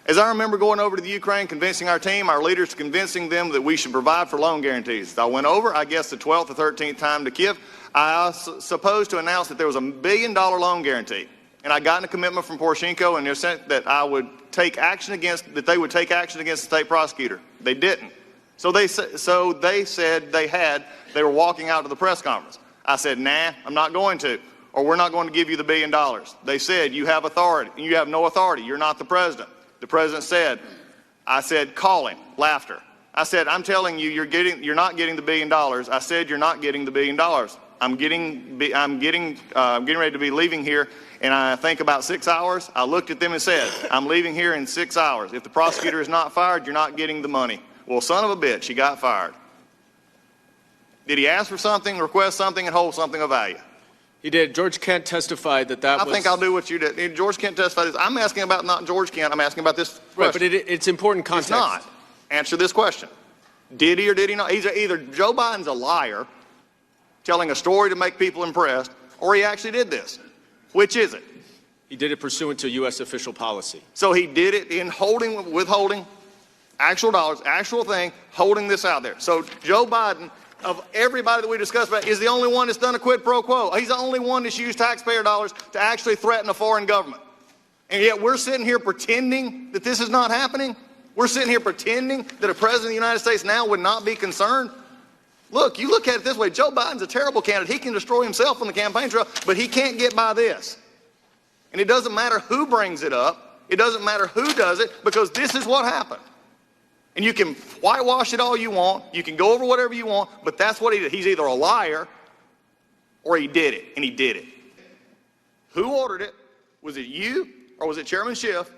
As I remember going over to the Ukraine, convincing our team, our leaders, convincing them that we should provide for loan guarantees. I went over, I guess, the 12th or 13th time to Kiev. I was supposed to announce that there was $1 billion loan guarantee. And I got a commitment from Poroshenko and they said that I would take action against, that they would take action against the state prosecutor. They didn't. So they said they were walking out to the press conference. I said, nah, I'm not going to, or we're not going to give you the $1 billion. They said, you have authority. You have no authority. You're not the president. The president said, I said, call him. Laughter. I said, I'm telling you, you're not getting the $1 billion. I said, you're not getting the $1 billion. I'm getting ready to be leaving here, and I think about 6 hours. I looked at them and said, I'm leaving here in 6 hours. If the prosecutor is not fired, you're not getting the money. Well, son of a bitch, he got fired. Did he ask for something, request something, and hold something of value? He did. George Kent testified that was... I think I'll do what you did. George Kent testified this. I'm asking about not George Kent. I'm asking about this question. Right, but it's important context. It's not. Answer this question. Did he or did he not? Either Joe Biden's a liar, telling a story to make people impressed, or he actually did this. Which is it? He did it pursuant to U.S. official policy. So he did it in withholding actual dollars, actual thing, holding this out there. So Joe Biden, of everybody that we discussed about, is the only one that's done a quid pro quo. He's the only one that's used taxpayer dollars to actually threaten a foreign government. And yet we're sitting here pretending that this is not happening? We're sitting here pretending that a president of the United States now would not be concerned? Look, you look at it this way. Joe Biden's a terrible candidate. He can destroy himself on the campaign trail, but he can't get by this. And it doesn't matter who brings it up. It doesn't matter who does it, because this is what happened. And you can whitewash it all you want. You can go over whatever you want, but that's what he did. He's either a liar or he did it, and he did it. Who ordered it? Was it you or was it Chairman Schiff?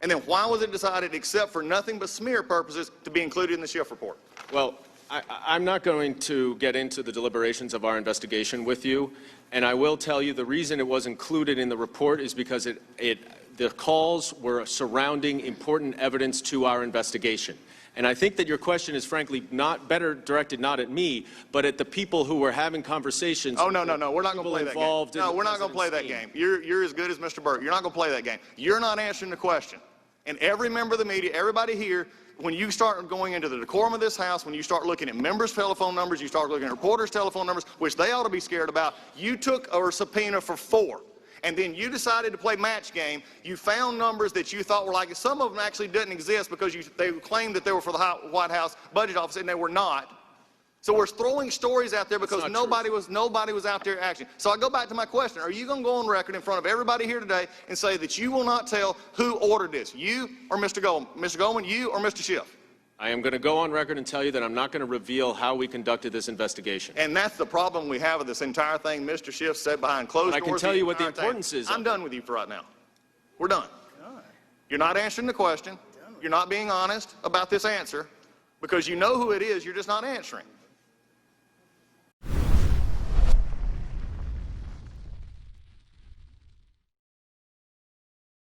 And then why was it decided, except for nothing but smear purposes, to be included in the Schiff report? Well, I'm not going to get into the deliberations of our investigation with you, and I will tell you the reason it was included in the report is because the calls were surrounding important evidence to our investigation. And I think that your question is frankly not better directed not at me, but at the people who were having conversations. Oh, no, we're not going to play that game. No, we're not going to play that game. You're as good as Mr. Burke. You're not going to play that game. You're not answering the question. And every member of the media, everybody here, when you start going into the decorum of this House, when you start looking at members' telephone numbers, you start looking at reporters' telephone numbers, which they ought to be scared about, you took a subpoena for 4. And then you decided to play match game. You found numbers that you thought were like, some of them actually didn't exist because they claimed that they were for the White House Budget Office, and they were not. So we're throwing stories out there because nobody was out there acting. So I go back to my question. Are you going to go on record in front of everybody here today and say that you will not tell who ordered this, you or Mr. Goldman? Mr. Goldman, you or Mr. Schiff? I am going to go on record and tell you that I'm not going to reveal how we conducted this investigation. And that's the problem we have with this entire thing. Mr. Schiff said behind closed doors. I can tell you what the importance is. I'm done with you for right now. We're done. You're not answering the question. You're not being honest about this answer because you know who it is. You're just not answering.